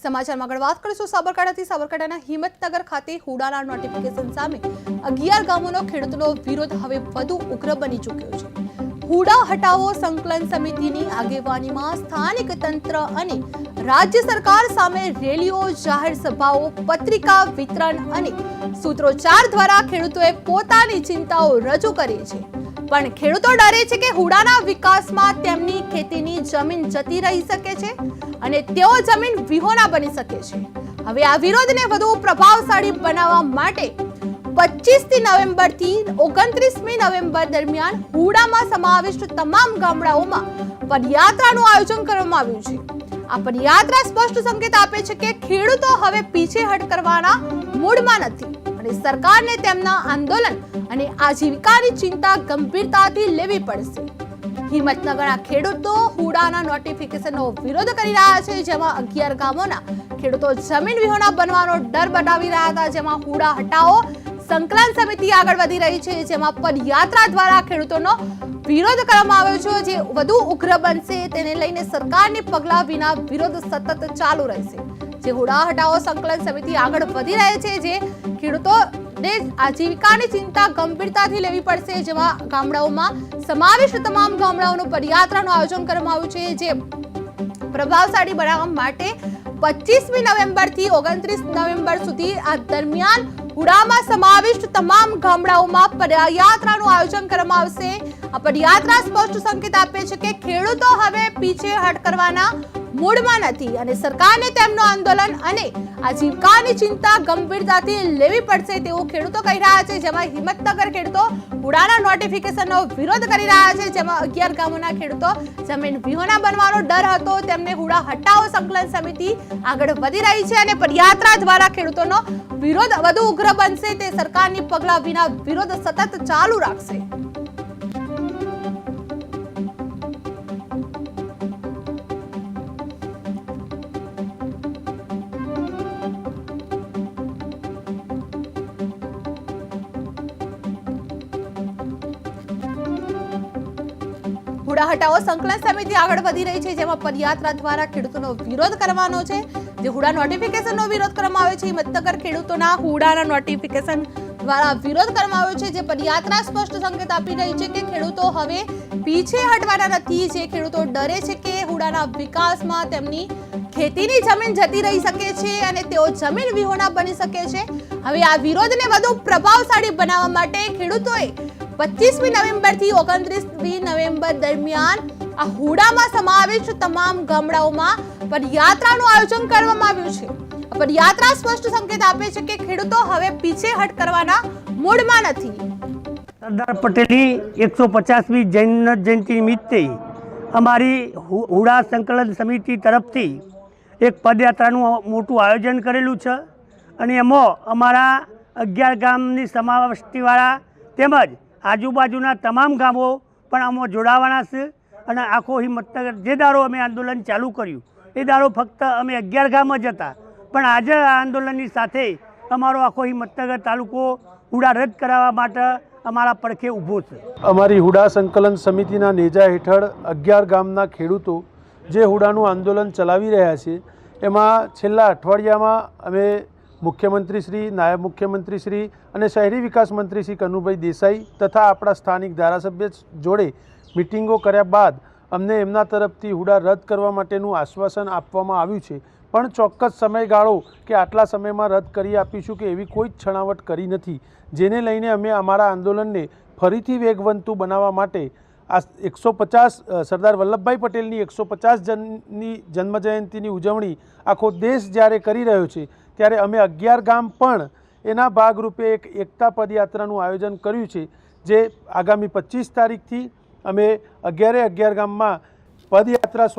સમાચારમાં આગળ વાત કરીશું સાબરકાંઠાથી। સાબરકાંઠાના હિંમતનગર ખાતે હુડાના નોટિફિકેશન સામે 11 ગામોનો ખેડૂતોનો વિરોધ હવે વધુ ઉગ્ર બની ચૂક્યો છે। હુડા હટાવો સંકલન સમિતિની આગેવાનીમાં સ્થાનિક તંત્ર અને રાજ્ય સરકાર સામે રેલીઓ, જાહેર સભાઓ, પત્રિકા વિતરણ અને સૂત્રોચ્ચાર દ્વારા ખેડૂતોએ પોતાની ચિંતાઓ રજૂ કરી છે। પણ ખેડૂતો ડરે છે કે હુડાના વિકાસમાં તેમની ખેતીની જમીન જતી રહી શકે છે અને તેઓ જમીન વિહોણા બની શકે છે। હવે આ વિરોધને વધુ પ્રભાવશાળી બનાવવા માટે 25 નવેમ્બરથી 29મી નવેમ્બર દરમિયાન હુડામાં સમાવિષ્ટ તમામ ગામડાઓમાં પદયાત્રાનું આયોજન કરવામાં આવ્યું છે। આ પદયાત્રા સ્પષ્ટ સંકેત આપે છે કે ખેડૂતો હવે પીછેહટ કરવાના મૂડમાં નથી અને સરકારને તેમના આંદોલન અને આજીવિકાની ચિંતા ગંભીરતાથી લેવી પડશે। હિંમતનગરના ખેડૂતો હુડાના નોટિફિકેશનનો વિરોધ કરી રહ્યા છે, જેમાં 11 ગામોના ખેડૂતો જમીન વિહોણા બનવાનો ડર બતાવી રહ્યા હતા। જેમાં હુડા હટાવો સંકલન સમિતિ આગળ વધી રહી છે, જેમાં પદયાત્રા દ્વારા ખેડૂતોનો વિરોધ કરવામાં આવ્યો છે, જે વધુ ઉગ્ર બનશે। તેને લઈને સરકારની પગલાં વિના વિરોધ સતત ચાલુ રહેશે। જે હુડા હટાવો સંકલન સમિતિ આગળ વધી રહી છે, જે ખેડૂતોને આજીવિકાની ચિંતા ગંભીરતાથી લેવી પડશે। જેમાં ગામડાઓમાં સમાવિષ્ટ તમામ ગામડાઓનું પદયાત્રાનું આયોજન કરવામાં આવ્યું છે, જે પ્રભાવશાળી બનાવવા માટે 25મી નવેમ્બરથી 29 નવેમ્બર સુધી આ દરમિયાન હુડામાં સમાવિષ્ટ તમામ ગામડાઓમાં પદયાત્રાનું આયોજન કરવામાં આવશે। આ પદયાત્રા સ્પષ્ટ સંકેત આપે છે કે ખેડૂતો હવે પીછેહટ કરવાના મૂડમાં નથી અને સરકારને તેમનું આંદોલન અને આજીવિકાની ચિંતા ગંભીરતાથી લેવી પડશે તેવું ખેડૂતો કહી રહ્યા છે। જેમાં હિંમતનગર ખેડૂતો હુડાના નોટિફિકેશનનો વિરોધ કરી રહ્યા છે, જેમાં 11 ગામોના ખેડૂતો જમીન વિહોણા બનવાનો ડર હતો, તેમને હુડા હટાવો સંકલન સમિતિ આગળ વધી રહી છે અને પદયાત્રા દ્વારા ખેડૂતોનો વિરોધ વધુ ઉગ્ર બનશે। તે સરકારની પગલાં વિના વિરોધ સતત ચાલુ રાખશે। હુડા હટાવો સંકલન સમિતિ આગળ વધી રહી છે, જેમાં પદયાત્રા દ્વારા ખેડૂતોનો વિરોધ કરવાનો છે। જે હુડા નોટિફિકેશનનો વિરોધ કરવામાં આવ્યો છે, હિંમતનગર ખેડૂતોના હુડાના નોટિફિકેશન દ્વારા વિરોધ કરવામાં આવ્યો છે। જે પદયાત્રા સ્પષ્ટ સંકેત આપી રહી છે કે ખેડૂતો હવે પીછે હટવાના નથી। જે ખેડૂતો ડરે છે કે હુડાના વિકાસમાં તેમની ખેતીની જમીન જતી રહી શકે છે અને તેઓ જમીન વિહોણા બની શકે છે। હવે આ વિરોધને વધુ પ્રભાવશાળી બનાવવા માટે ખેડૂતોએ 25મી નવેમ્બરથી 29મી નવેમ્બર દરમિયાન આ હુડામાં સમાવિષ્ટ તમામ ગામડાઓમાં પદયાત્રાનું આયોજન કરવામાં આવ્યું છે। આ પદયાત્રા સ્પષ્ટ સંકેત આપે છે કે ખેડૂતો હવે પીછેહટ કરવાના મૂડમાં નથી। સરદાર પટેલની 150મી જયંતિ નિમિત્તે અમારી હુડા સંકલન સમિતિ તરફથી એક પદયાત્રાનું મોટું આયોજન કરેલું છે અને એમાં અમારા 11 ગામની સમાવિષ્ટિવાળા તેમજ આજુબાજુના તમામ ગામો પણ આમાં જોડાવાના છે અને આખો હિંમતનગર જે દારો અમે આંદોલન ચાલુ કર્યું એ દારો ફક્ત અમે 11 ગામ જ હતા, પણ આજે આ આંદોલનની સાથે અમારો આખો હિંમતનગર તાલુકો હુડા રદ કરાવવા માટે અમારા પડખે ઊભો છે। અમારી હુડા સંકલન સમિતિના નેજા હેઠળ 11 ગામના ખેડૂતો જે હુડાનું આંદોલન ચલાવી રહ્યા છે, એમાં છેલ્લા અઠવાડિયામાં અમે મુખ્યમંત્રી શ્રી, નાયબ મુખ્યમંત્રી શ્રી અને શહેરી વિકાસ મંત્રી શ્રી કનુભાઈ દેસાઈ તથા આપણા સ્થાનિક ધારાસભ્ય જોડે મિટિંગો કર્યા બાદ અમને એમના તરફથી હુડા રદ કરવા માટેનું આશ્વાસન આપવામાં આવ્યું છે, પણ ચોક્કસ સમયગાળો કે આટલા સમયમાં રદ કરી આપીશું કે એવી કોઈ જ છણાવટ કરી નથી। જેને લઈને અમે અમારા આંદોલનને ફરીથી વેગવંતું બનાવવા માટે આ 150 સરદાર વલ્લભભાઈ પટેલની 150 જન્મજયંતિની ઉજવણી આખો દેશ જ્યારે કરી રહ્યો છે, ત્યારે અમે 11 ગામ પણ એના ભાગરૂપે એક એકતા પદયાત્રાનું આયોજન કર્યું છે। જે આગામી 25 તારીખથી અમે 11 ગામમાં પદયાત્રા